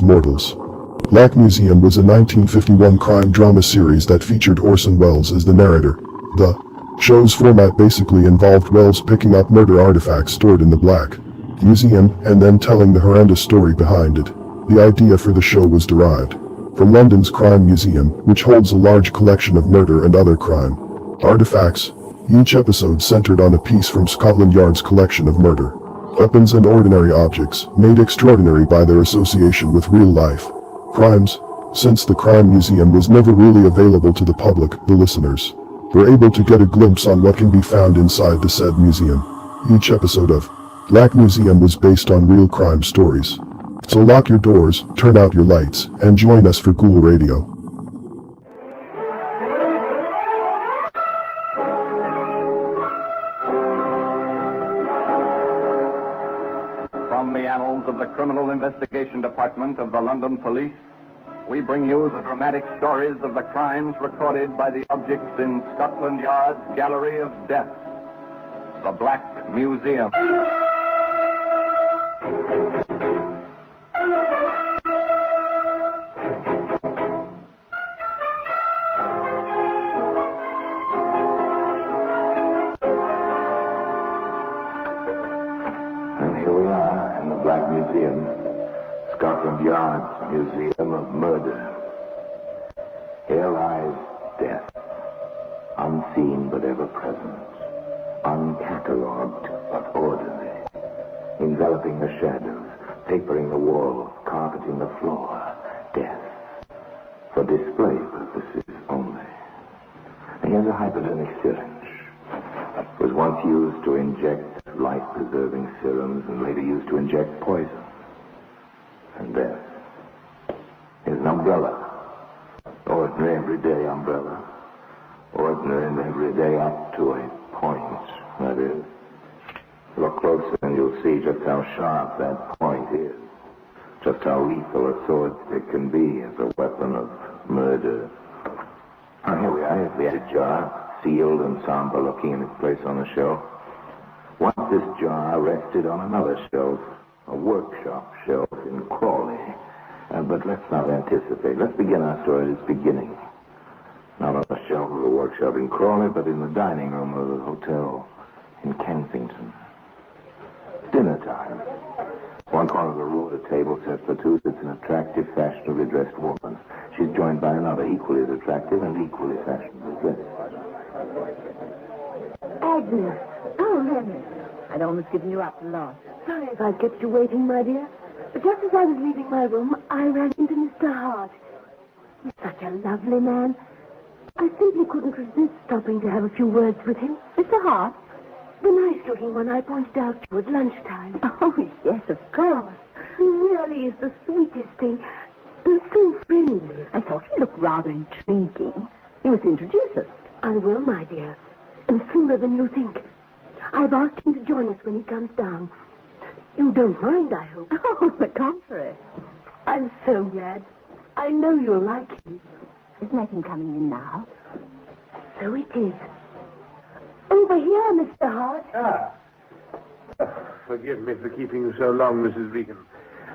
us mortals. Black Museum was a 1951 crime drama series that featured Orson Welles as the narrator. The show's format basically involved Welles picking up murder artifacts stored in the Black Museum and then telling the horrendous story behind it. The idea for the show was derived from London's Crime Museum, which holds a large collection of murder and other crime artifacts. Each episode centered on a piece from Scotland Yard's collection of murder weapons and ordinary objects, made extraordinary by their association with real-life crimes. Since the Crime Museum was never really available to the public, the listeners were able to get a glimpse on what can be found inside the said museum. Each episode of Black Museum was based on real crime stories. So lock your doors, turn out your lights, and join us for Ghoul Radio. From the annals of the Criminal Investigation Department of the London Police, we bring you the dramatic stories of the crimes recorded by the objects in Scotland Yard's Gallery of Death, the Black Museum. And here we are in the Black Museum, Scotland Yard's Museum of Murder. Here lies death, unseen but ever present, uncatalogued but ordinary, enveloping the shadows, papering the walls, carpeting the floor. Death, for display purposes only. And here's a hypodermic syringe. It was once used to inject life-preserving serums and later used to inject poison. And death. Here's an umbrella. Ordinary everyday umbrella. Ordinary and everyday up to a point, that is. Look closer and you'll see just how sharp that point is. Just how lethal a sword stick can be as a weapon of murder. Now here we are. Here's the edge jar, sealed and somber looking in its place on the shelf. Once this jar rested on another shelf, a workshop shelf in Crawley. But let's not anticipate. Let's begin our story at its beginning. Not on the shelf of the workshop in Crawley, but in the dining room of the hotel in Kensington. Dinner time. One corner of the room, a table set for two, sits an attractive, fashionably dressed woman. She's joined by another equally as attractive and equally fashionably dressed. Agnes. Oh, Agnes. I'd almost given you up for lost. Sorry if I kept you waiting, my dear. But just as I was leaving my room, I ran into Mr. Hart. He's such a lovely man. I simply couldn't resist stopping to have a few words with him. Mr. Hart? The nice-looking one I pointed out to you at lunchtime. Oh, yes, of course. He really is the sweetest thing. And so friendly. I thought he looked rather intriguing. You must introduce us. I will, my dear. And sooner than you think. I've asked him to join us when he comes down. You don't mind, I hope. Oh, the contrary. I'm so glad. I know you'll like him. Isn't that him coming in now? So it is. Over here, Mr. Hart. Forgive me for keeping you so long, Mrs. Regan.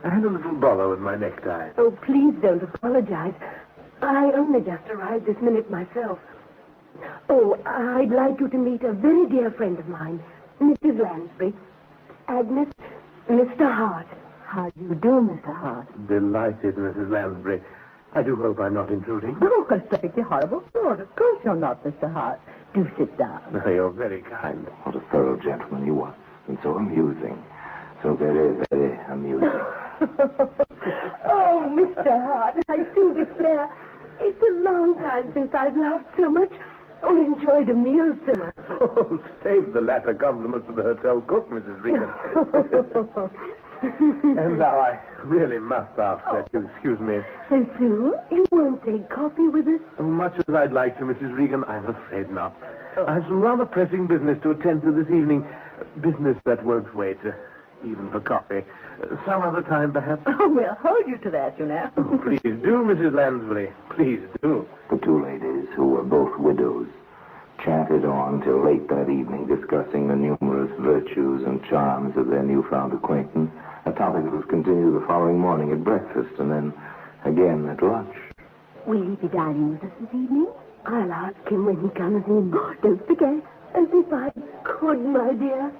I had a little bother with my necktie. Oh, please don't apologize. I only just arrived this minute myself. Oh, I'd like you to meet a very dear friend of mine, Mrs. Lansbury. Agnes, Mr. Hart. How do you do, Mr. Hart? Delighted, Mrs. Lansbury. I do hope I'm not intruding. Oh, a perfectly horrible sort. Of course you're not, Mr. Hart. Do sit down. No, you're very kind. What a thorough gentleman he was. And so amusing. So very, very amusing. Oh, Mr. Hart, I do declare, it's a long time since I've laughed so much or enjoyed a meal so much. Oh, save the latter compliment for the hotel cook, Mrs. Regan. And now I really must ask that you excuse me. So soon? You won't take coffee with us? Much as I'd like to, Mrs. Regan, I'm afraid not. I have some rather pressing business to attend to this evening. Business that won't wait, even for coffee. Some other time, perhaps. Oh, we'll hold you to that, you know. Oh, please do, Mrs. Lansbury. Please do. The two ladies, who were both widows, chatted on till late that evening, discussing the numerous virtues and charms of their newfound acquaintance. At topic that was continued the following morning at breakfast and then again at lunch. Will he be dining with us this evening? I'll ask him when he comes in. Don't forget, as if I could, my dear.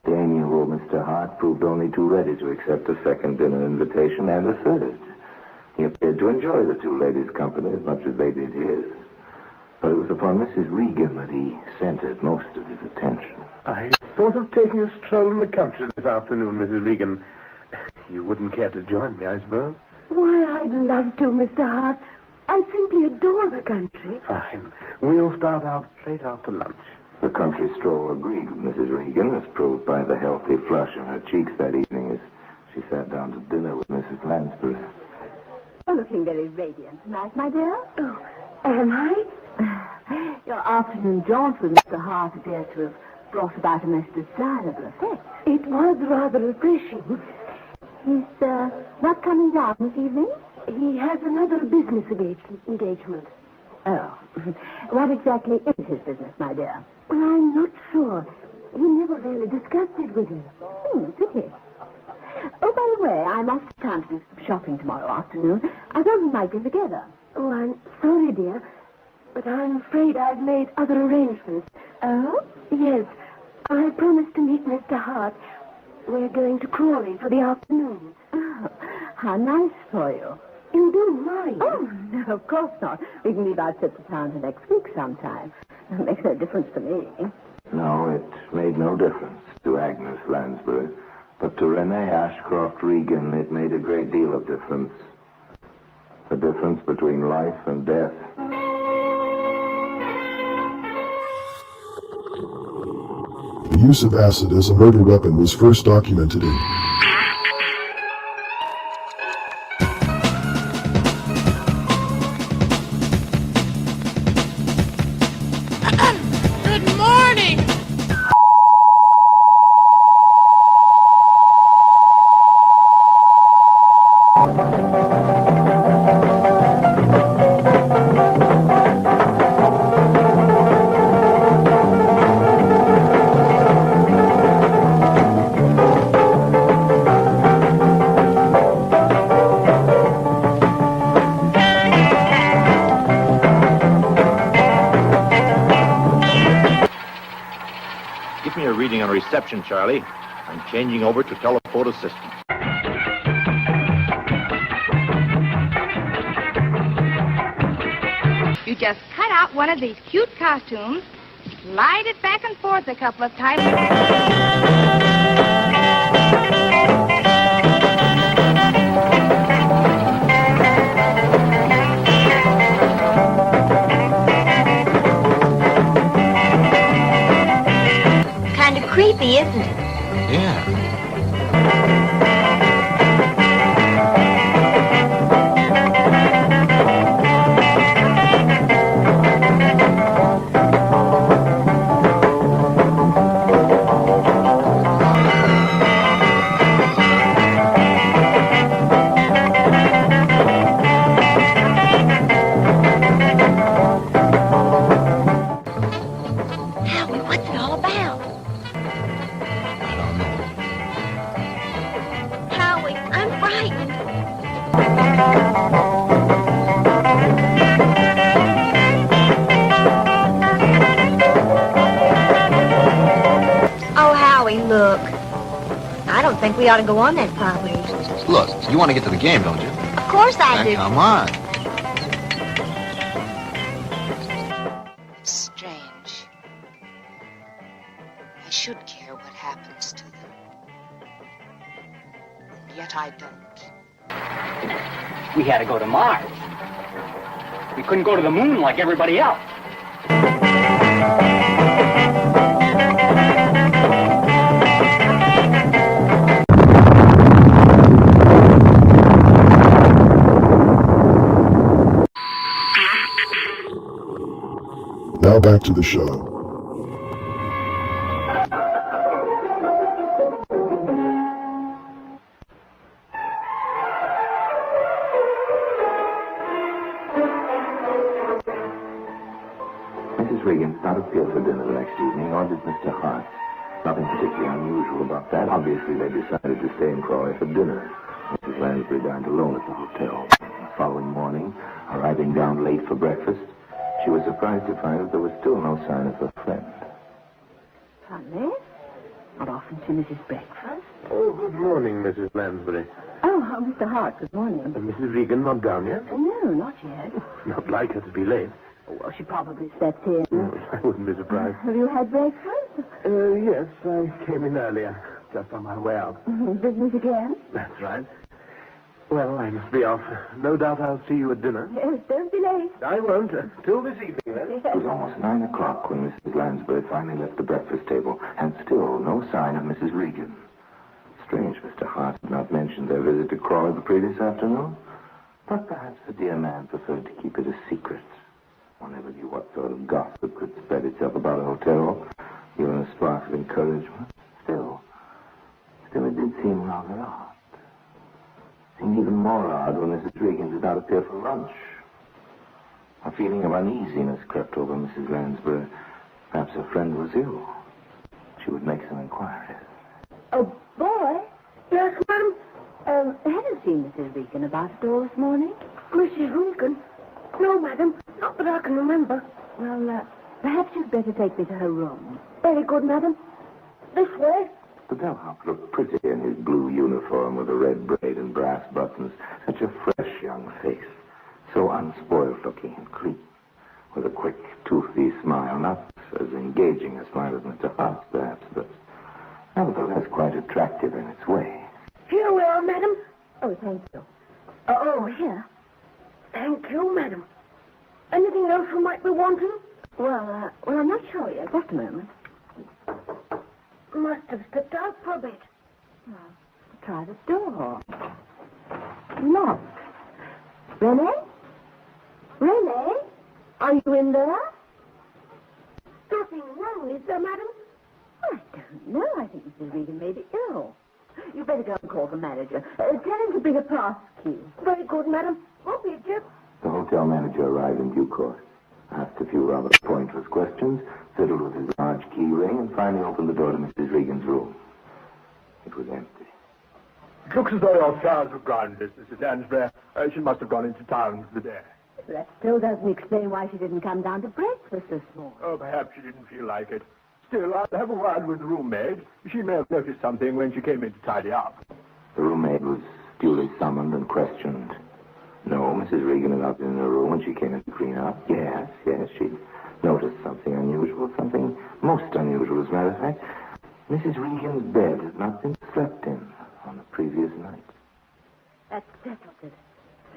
The amiable Mr. Hart proved only too ready to accept a second dinner invitation and a third. He appeared to enjoy the two ladies' company as much as they did his. But it was upon Mrs. Regan that he centered most of his attention. I thought of taking a stroll in the country this afternoon, Mrs. Regan. You wouldn't care to join me, I suppose? Why, I'd love to, Mr. Hart. I simply adore the country. Fine. We'll start out straight after lunch. The country stroll agreed with Mrs. Regan, as proved by the healthy flush in her cheeks that evening as she sat down to dinner with Mrs. Lansbury. You're looking very radiant tonight, my dear. Oh, am I? Your afternoon jaunt with Mr. Hart appears to have brought about a most desirable effect. It was rather refreshing. He's not coming down this evening? He has another business engagement. Oh. What exactly is his business, my dear? Well, I'm not sure. He never really discussed it with me. Pity. Oh, by the way, I must have time to do some shopping tomorrow afternoon. I thought we might go together. Oh, I'm sorry, dear, but I'm afraid I've made other arrangements. Oh? Yes. I promised to meet Mr. Hart. We're going to Crawley for the afternoon. Oh, how nice for you. You don't mind? Oh, no, of course not. We can leave our trip to town to next week sometime. It makes no difference to me. No, it made no difference to Agnes Lansbury. But to Renee Ashcroft Regan, it made a great deal of difference. The difference between life and death. The use of acid as a murder weapon was first documented in Good morning. Give me a reading on reception, Charlie. I'm changing over to telephoto system. You just cut out one of these cute costumes, slide it back and forth a couple of times. Kind of creepy, isn't it? Yeah. Howie, what's it all about? I don't know. Howie, I'm frightened. Oh, Howie, look. I don't think we ought to go on that property. Look, you want to get to the game, don't you? Of course I Now, do. come on. It's strange. I should care what happens to them. And yet I don't. We had to go to Mars. We couldn't go to the moon like everybody else. Now back to the show. Mrs. Regan did not appear for dinner the next evening, nor did Mr. Hart. Nothing particularly unusual about that. Obviously, they decided to stay in Crawley for dinner. Mrs. Lansbury dined alone at the hotel. The following morning, arriving down late for breakfast, she was surprised to find that there was still no sign of her friend. Funny. Not often she misses breakfast. Oh, good morning, Mrs. Lansbury. Oh, Mr. Hart, good morning. Mrs. Regan not down yet? No, not yet. Not like her to be late. Oh, well, she probably slept in. I wouldn't be surprised. Have you had breakfast? Yes, I came in earlier, just on my way out. Business again? That's right. Well, I must be off. No doubt I'll see you at dinner. Yes, don't be late. I won't. Till this evening, then. It was almost 9 o'clock when Mrs. Lansbury finally left the breakfast table, and still no sign of Mrs. Regan. Strange Mr. Hart had not mentioned their visit to Crawley the previous afternoon. But perhaps the dear man preferred to keep it a secret. One never knew what sort of gossip could spread itself about a hotel, given a spark of encouragement. Still it did seem rather odd. Seemed even more odd when Mrs. Regan did not appear for lunch. A feeling of uneasiness crept over Mrs. Lansbury. Perhaps her friend was ill. She would make some inquiries. Oh, boy. Yes, madam. Have you seen Mrs. Regan about at all this morning? Mrs. Regan? No, madam. Not that I can remember. Well, perhaps you'd better take me to her room. Very good, madam. This way. The bellhop looked pretty in his blue uniform with a red braid and brass buttons. Such a fresh young face. So unspoiled looking and clean. With a quick, toothy smile. Not as engaging a smile as Mr. Hart's, perhaps, but nevertheless quite attractive in its way. Here we are, madam. Oh, thank you. Oh, here. Thank you, madam. Anything else you might be wanting? Well, I'm not sure yet. Just a moment. Must have stepped out for a bit. Well, try the door. Locked. Rene? Rene? Are you in there? Nothing wrong, is there, madam? I don't know. I think Mrs. Regan may be ill. You better go and call the manager. Tell him to bring a pass key. Very good, madam. Won't be a chip. The hotel manager arrived in due course, asked a few rather pointless questions, fiddled with his large key ring, and finally opened the door to Mrs. Regan's room. It was empty. It looks as though your flowers were groundless, Mrs. Lansbury. She must have gone into town for the day. That still doesn't explain why she didn't come down to breakfast this morning. Oh, perhaps she didn't feel like it. Still, I'll have a word with the roommaid. She may have noticed something when she came in to tidy up. The roommate was duly summoned and questioned. No, Mrs. Regan had not been in her room when she came in to clean up. Yes, she noticed something unusual, something most unusual, as a matter of fact. Mrs. Regan's bed had not been slept in on the previous night. That settles it.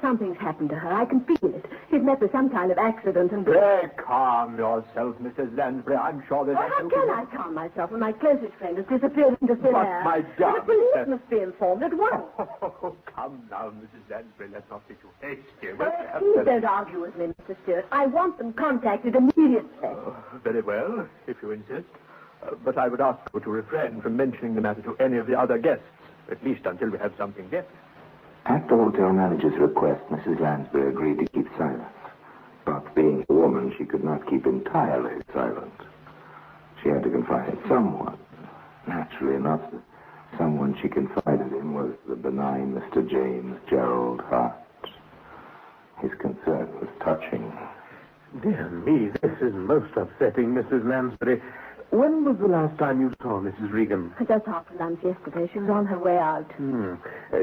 Something's happened to her. I can feel it. She's met with some kind of accident and... Pray calm yourself, Mrs. Lansbury. I'm sure there's... Well, how can I calm myself when my closest friend has disappeared into thin air? But, my darling... The police must be informed at once. Oh, come now, Mrs. Lansbury. Let's not be too hasty. Please don't argue with me, Mr. Stewart. I want them contacted immediately. Very well, if you insist. But I would ask you to refrain from mentioning the matter to any of the other guests, at least until we have something definite. At the hotel manager's request, Mrs. Lansbury agreed to keep silent. But being a woman, she could not keep entirely silent. She had to confide in someone. Naturally enough, the someone she confided in was the benign Mr. James Gerald Hart. His concern was touching. Dear me, this is most upsetting, Mrs. Lansbury. When was the last time you saw Mrs. Regan? Just after lunch yesterday. She was on her way out.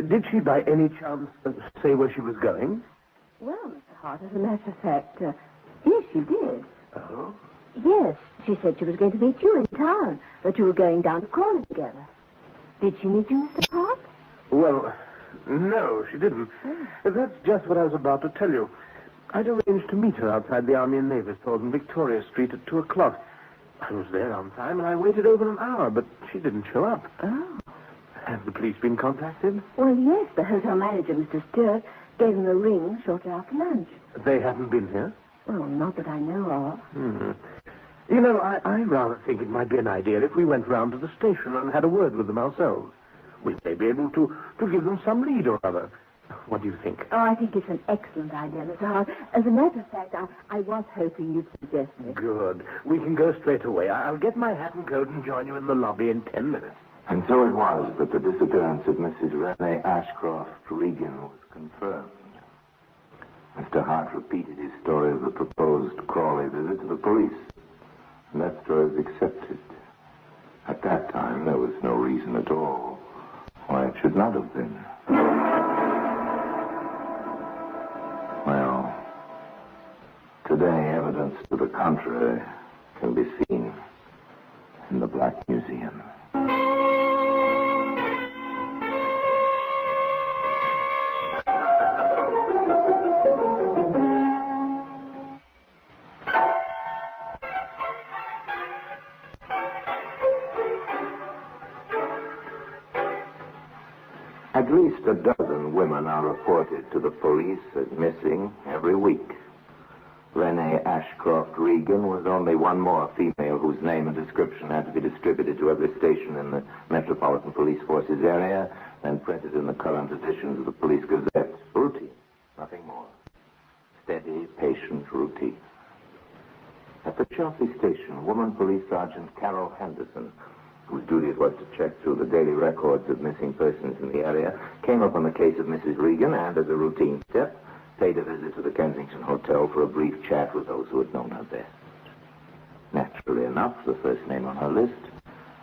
Did she by any chance say where she was going? Well, Mr. Hart, as a matter of fact, yes, she did. Oh? Yes, she said she was going to meet you in town, that you were going down to Crawley together. Did she meet you, Mr. Hart? Well, no, she didn't. That's just what I was about to tell you. I'd arranged to meet her outside the Army and Navy Stores in Victoria Street at 2 o'clock. I was there on time, and I waited over an hour, but she didn't show up. Oh. Have the police been contacted? Well, yes, the hotel manager, Mr. Stewart, gave them a ring shortly after lunch. They haven't been here? Well, not that I know of. You know, I rather think it might be an idea if we went round to the station and had a word with them ourselves. We may be able to give them some lead or other. What do you think? Oh, I think it's an excellent idea, Mr. Hart. As a matter of fact, I was hoping you'd suggest it. Good. We can go straight away. I'll get my hat and coat and join you in the lobby in 10 minutes. And so it was that the disappearance of Mrs. Renee Ashcroft Regan was confirmed. Mr. Hart repeated his story of the proposed Crawley visit to the police, and that story was accepted. At that time, there was no reason at all why it should not have been. Well, today evidence to the contrary can be seen in the Black Museum. At least a dozen women are reported to the police as missing every week. Renee Ashcroft Regan was only one more female whose name and description had to be distributed to every station in the Metropolitan Police Force's area and printed in the current editions of the Police Gazette. Routine, nothing more. Steady, patient routine. At the Chelsea station, woman police sergeant Carol Henderson, whose duty it was to check through the daily records of missing persons in the area, came up on the case of Mrs. Regan and, as a routine step, paid a visit to the Kensington Hotel for a brief chat with those who had known her best. Naturally enough, the first name on her list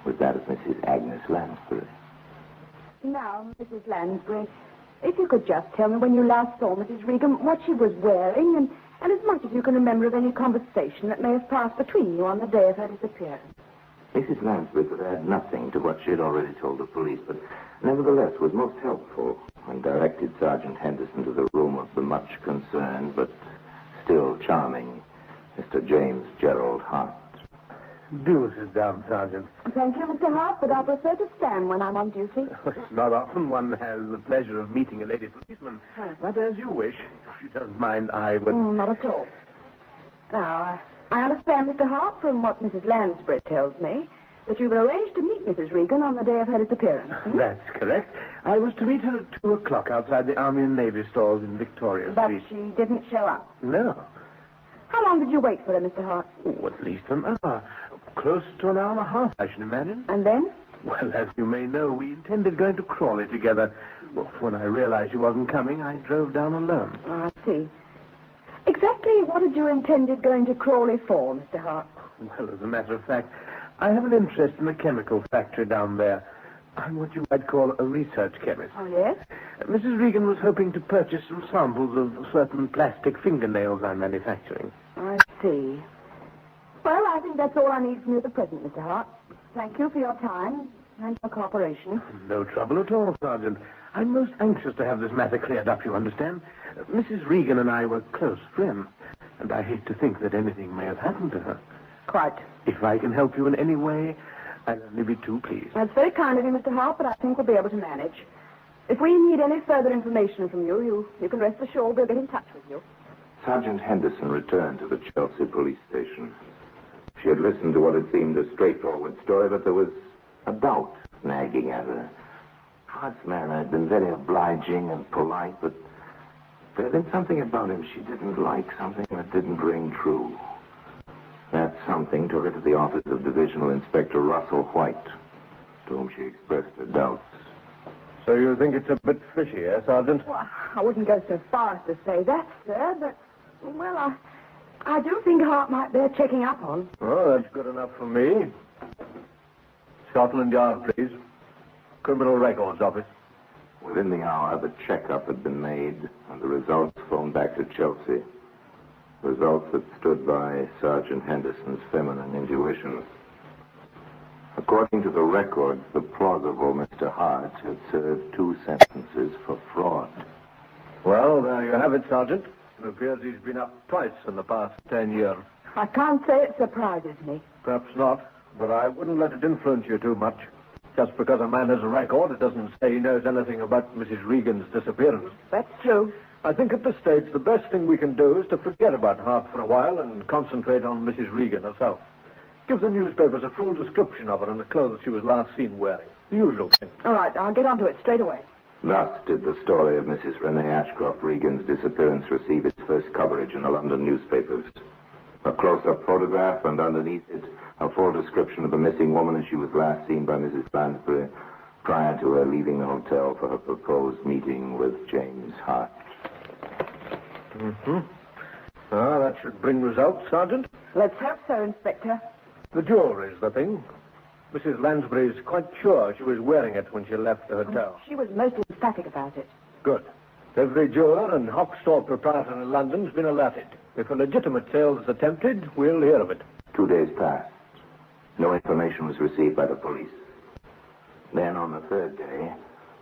was that of Mrs. Agnes Lansbury. Now, Mrs. Lansbury, if you could just tell me when you last saw Mrs. Regan, what she was wearing, and as much as you can remember of any conversation that may have passed between you on the day of her disappearance. Mrs. Lansbury could add nothing to what she had already told the police, but nevertheless was most helpful when directed Sergeant Henderson to the room of the much concerned but still charming Mr. James Gerald Hart. Do sit down, Sergeant. Thank you, Mr. Hart, but I prefer to stand when I'm on duty. It's not often one has the pleasure of meeting a lady policeman, but as you wish. If you don't mind, I would... Not at all. Now, I understand, Mr. Hart, from what Mrs. Lansbury tells me, that you've arranged to meet Mrs. Regan on the day of her disappearance. That's correct. I was to meet her at 2 o'clock outside the Army and Navy stores in Victoria Street. But she didn't show up. No. How long did you wait for her, Mr. Hart? Oh, at least an hour. Close to an hour and a half, I should imagine. And then? Well, as you may know, we intended going to Crawley together. Well, when I realized she wasn't coming, I drove down alone. Oh, I see. Exactly what had you intended going to Crawley for, Mr. Hart? Well, as a matter of fact, I have an interest in a chemical factory down there. I'm what you might call a research chemist. Oh, yes? Mrs. Regan was hoping to purchase some samples of certain plastic fingernails I'm manufacturing. I see. Well, I think that's all I need from you at the present, Mr. Hart. Thank you for your time and your cooperation. No trouble at all, Sergeant. I'm most anxious to have this matter cleared up, you understand. Mrs. Regan and I were close friends, and I hate to think that anything may have happened to her. Quite. If I can help you in any way, I'll only be too pleased. That's very kind of you, Mr. Hart, but I think we'll be able to manage. If we need any further information from you, you can rest assured we'll get in touch with you. Sergeant Henderson returned to the Chelsea police station. She had listened to what had seemed a straightforward story, but there was a doubt nagging at her. Hart's manner had been very obliging and polite, but there had been something about him she didn't like, something that didn't ring true. That something took her to the office of Divisional Inspector Russell White, to whom she expressed her doubts. So you think it's a bit fishy, eh, Sergeant? Well, I wouldn't go so far as to say that, sir, but, well, I do think Hart might bear checking up on. Oh, that's good enough for me. Scotland Yard, please. Criminal Records Office. Within the hour, the checkup had been made, and the results phoned back to Chelsea. Results that stood by Sergeant Henderson's feminine intuition. According to the records, the plausible Mr. Hart had served 2 sentences for fraud. Well, there you have it, Sergeant. It appears he's been up twice in the past 10 years. I can't say it surprises me. Perhaps not, but I wouldn't let it influence you too much. Just because a man has a record, it doesn't say he knows anything about Mrs. Regan's disappearance. That's true. I think at this stage, the best thing we can do is to forget about Hart for a while and concentrate on Mrs. Regan herself. Give the newspapers a full description of her and the clothes she was last seen wearing. The usual thing. All right, I'll get onto it straight away. Thus did the story of Mrs. Renee Ashcroft Regan's disappearance receive its first coverage in the London newspapers. A close-up photograph, and underneath it, a full description of the missing woman as she was last seen by Mrs. Lansbury prior to her leaving the hotel for her proposed meeting with James Hart. Mm-hmm. Ah, that should bring results, Sergeant. Let's hope so, Inspector. The jewelry's the thing. Mrs. Lansbury's quite sure she was wearing it when she left the hotel. She was most emphatic about it. Good. Every jeweler and hock store proprietor in London's been alerted. If a legitimate sale is attempted, we'll hear of it. 2 days passed. No information was received by the police. Then, on the third day,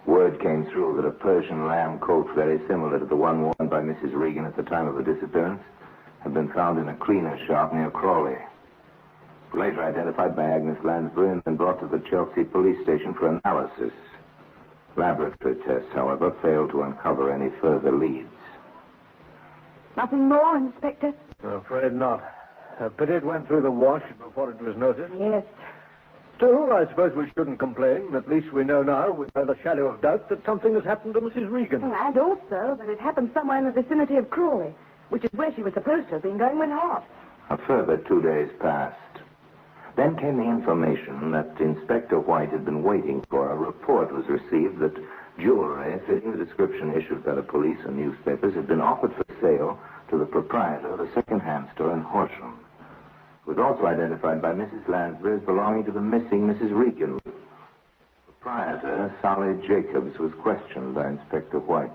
word came through that a Persian lamb coat very similar to the one worn by Mrs. Regan at the time of her disappearance had been found in a cleaner's shop near Crawley. Later identified by Agnes Lansbury and then brought to the Chelsea police station for analysis. Laboratory tests, however, failed to uncover any further leads. Nothing more, Inspector? I'm afraid not. But it went through the wash before it was noticed. Yes. Still, I suppose we shouldn't complain. At least we know now, without a shadow of doubt, that something has happened to Mrs. Regan. And also that it happened somewhere in the vicinity of Crawley, which is where she was supposed to have been going with Hart. A further 2 days passed. Then came the information that Inspector White had been waiting for. A report was received that jewelry, fitting the description issued by the police and newspapers, had been offered for sale to the proprietor of a second-hand store in Horsham. It was also identified by Mrs. Lansbury as belonging to the missing Mrs. Regan. The proprietor, Sally Jacobs, was questioned by Inspector White.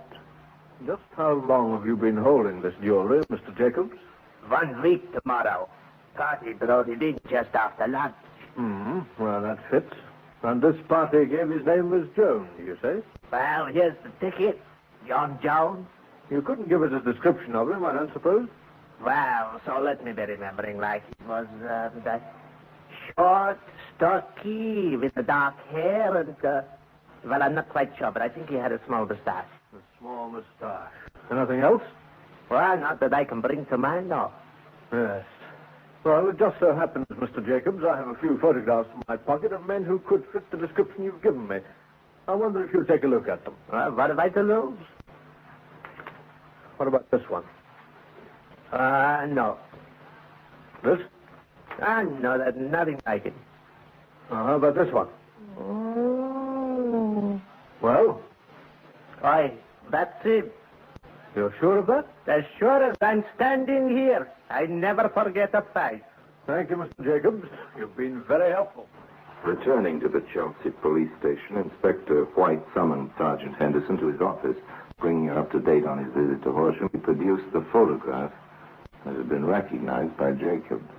Just how long have you been holding this jewelry, Mr. Jacobs? 1 week tomorrow. Party brought it in just after lunch. Well, that fits. And this party gave his name was Jones, you say? Well, here's the ticket. John Jones. You couldn't give us a description of him, I don't suppose? Well, so let me be remembering like he was that short, stocky, with the dark hair and, well, I'm not quite sure, but I think he had a small moustache. A small moustache. Anything else? Well, not that I can bring to mind, no. Yes. Well, it just so happens, Mr. Jacobs, I have a few photographs in my pocket of men who could fit the description you've given me. I wonder if you'll take a look at them. Well, what have I to lose? What about this one? No. This? No, there's nothing like it. How about this one? Well? Why, that's it. You're sure of that? As sure as I'm standing here. I never forget a fight. Thank you, Mr. Jacobs. You've been very helpful. Returning to the Chelsea police station, Inspector White summoned Sergeant Henderson to his office, bringing her up to date on his visit to Horsham. He produced the photograph that had been recognized by Jacobs.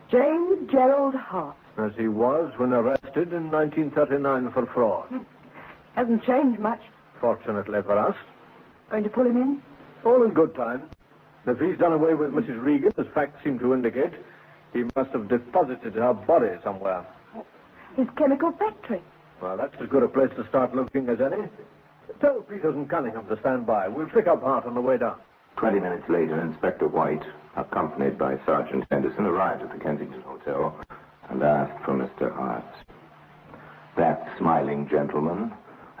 James Gerald Hart. As he was when arrested in 1939 for fraud. Hasn't changed much. Fortunately for us. Going to pull him in? All in good time. If he's done away with Mrs. Regan, as facts seem to indicate, he must have deposited her body somewhere. His chemical factory. Well, that's as good a place to start looking as any. Tell Peters and Cunningham to stand by. We'll pick up Hart on the way down. 20 minutes later, Inspector White, accompanied by Sergeant Henderson, arrived at the Kensington Hotel and asked for Mr. Hart. That smiling gentleman,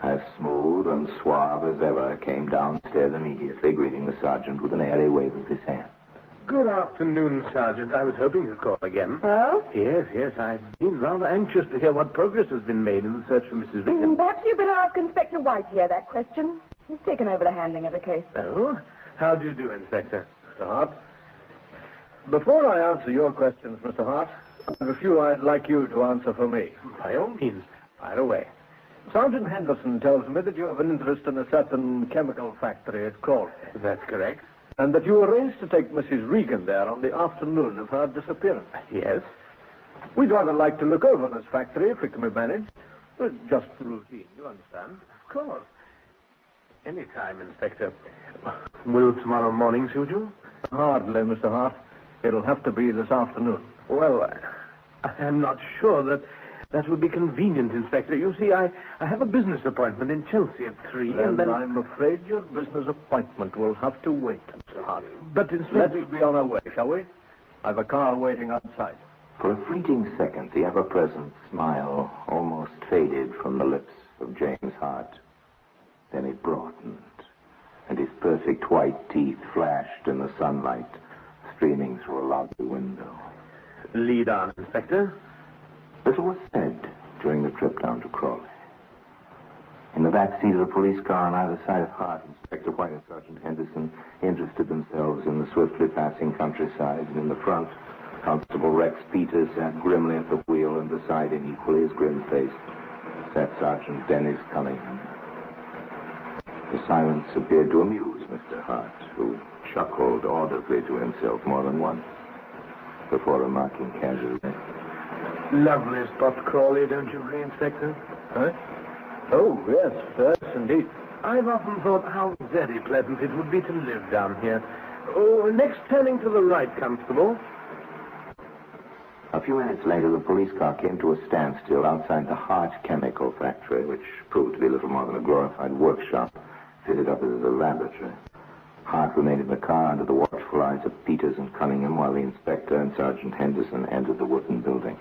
as smooth and suave as ever, came downstairs immediately, greeting the sergeant with an airy wave of his hand. Good afternoon, Sergeant. I was hoping you'd call again. Oh? Yes. I've been rather anxious to hear what progress has been made in the search for Mrs. Regan. Perhaps you'd better ask Inspector White here that question. He's taken over the handling of the case. Oh? How do you do, Inspector? Mr. Hart. Before I answer your questions, Mr. Hart, I have a few I'd like you to answer for me. By all means. Fire away. Sergeant Henderson tells me that you have an interest in a certain chemical factory at Crawley. That's correct. And that you arranged to take Mrs. Regan there on the afternoon of her disappearance. Yes. We'd rather like to look over this factory if it can be managed. Just routine, you understand? Of course. Any time, Inspector. Will tomorrow morning suit you? Hardly, Mr. Hart. It'll have to be this afternoon. Well, I'm not sure that would be convenient, Inspector. You see, I have a business appointment in Chelsea at 3, and then... I'm afraid your business appointment will have to wait, Mr. Hart. But, Inspector... Let's be on our way, shall we? I've a car waiting outside. For a fleeting second, the ever-present smile almost faded from the lips of James Hart. Then it broadened, and his perfect white teeth flashed in the sunlight streaming through a lobby window. Lead on, Inspector. Little was said during the trip down to Crawley. In the back seat of the police car on either side of Hart, Inspector White and Sergeant Henderson interested themselves in the swiftly passing countryside, and in the front, Constable Rex Peters sat grimly at the wheel, and beside him, equally as grim-faced, sat Sergeant Dennis Cunningham. The silence appeared to amuse Mr. Hart, who chuckled audibly to himself more than once before remarking casually, Lovely spot, Crawley, don't you agree, Inspector? Huh? Oh, yes, indeed. I've often thought how very pleasant it would be to live down here. Oh, next turning to the right, Constable. A few minutes later, the police car came to a standstill outside the Hart Chemical Factory, which proved to be little more than a glorified workshop fitted up as a laboratory. Hart remained in the car under the watchful eyes of Peters and Cunningham while the inspector and Sergeant Henderson entered the wooden building.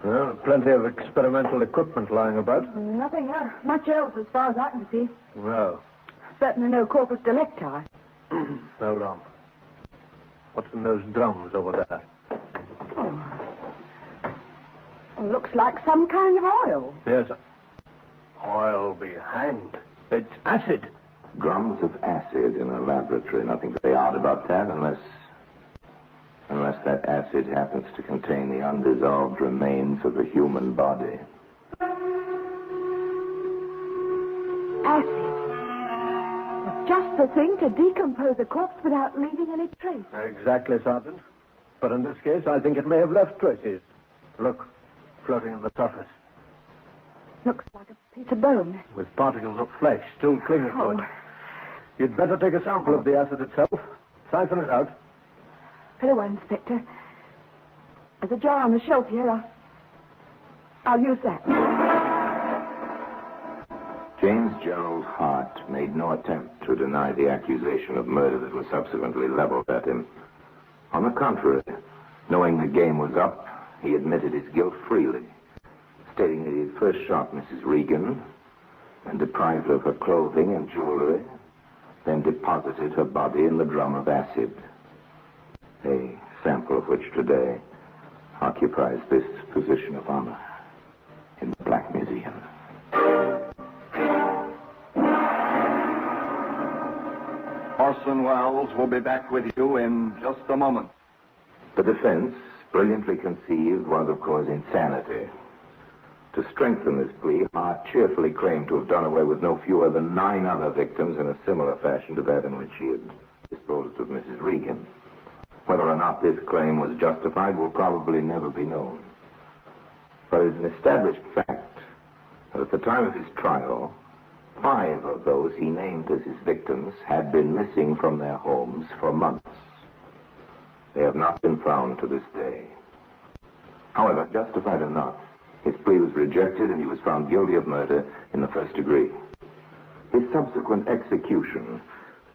Well, plenty of experimental equipment lying about. Nothing much else as far as I can see. Well, Certainly no corpus delicti. hold on. What's in those drums over there? Well, looks like some kind of oil. Yes. Oil be hanged. It's acid. Drums of acid in a laboratory. Nothing very odd about that, unless that acid happens to contain the undissolved remains of a human body. Acid. Just the thing to decompose a corpse without leaving any trace. Exactly, Sergeant. But in this case, I think it may have left traces. Look, floating on the surface, Looks like a piece of bone. with particles of flesh still clinging to it. You'd better take a sample of the acid itself. Siphon it out. Very well, Inspector. There's a jar on the shelf here. I'll use that. James Gerald Hart made no attempt to deny the accusation of murder that was subsequently leveled at him. On the contrary, knowing the game was up, he admitted his guilt freely, stating that he had first shot Mrs. Regan and deprived her of her clothing and jewelry, then deposited her body in the drum of acid, a sample of which today occupies this position of honor in the Black Museum. Orson Welles will be back with you in just a moment. The defense, brilliantly conceived, was, of course, insanity. To strengthen this plea, Hart cheerfully claimed to have done away with no fewer than 9 other victims in a similar fashion to that in which he had disposed of Mrs. Regan. Whether or not this claim was justified will probably never be known. But it is an established fact that at the time of his trial, 5 of those he named as his victims had been missing from their homes for months. They have not been found to this day. However, justified or not, his plea was rejected and he was found guilty of murder in the first degree. His subsequent execution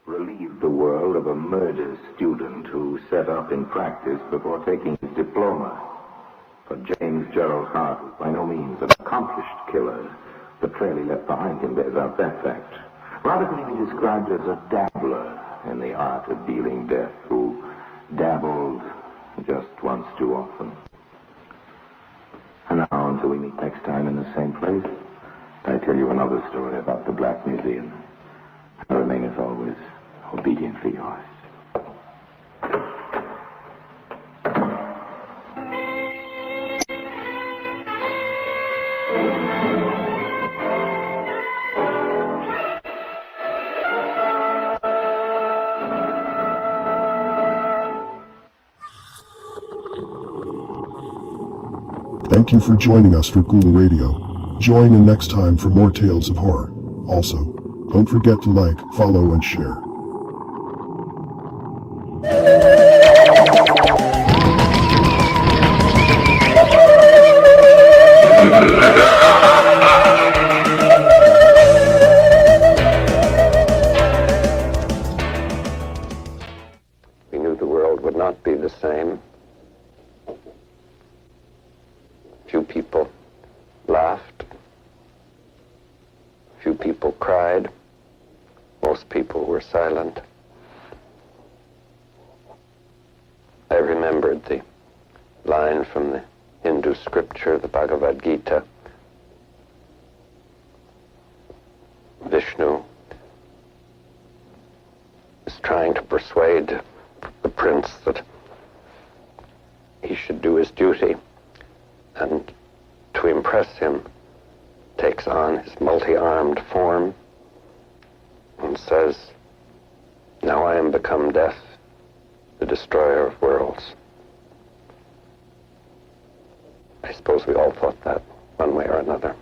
relieved the world of a murder student who set up in practice before taking his diploma. But James Gerald Hart was by no means an accomplished killer. The trail he left behind him bears out that fact. Rather could he be described as a dabbler in the art of dealing death, who dabbled just once too often. And now, until we meet next time in the same place, I tell you another story about the Black Museum. I remain, as always, obediently yours. Thank you for joining us for Ghoul Radio. Join in next time for more tales of horror. Also, don't forget to like, follow, and share. We knew the world would not be the same. Few people laughed. Few people cried. silent. I remembered the line from the Hindu scripture, the Bhagavad Gita. Vishnu is trying to persuade the prince that he should do his duty, and to impress him takes on his multi-armed form and says, "Now I am become death, the destroyer of worlds." I suppose we all thought that one way or another.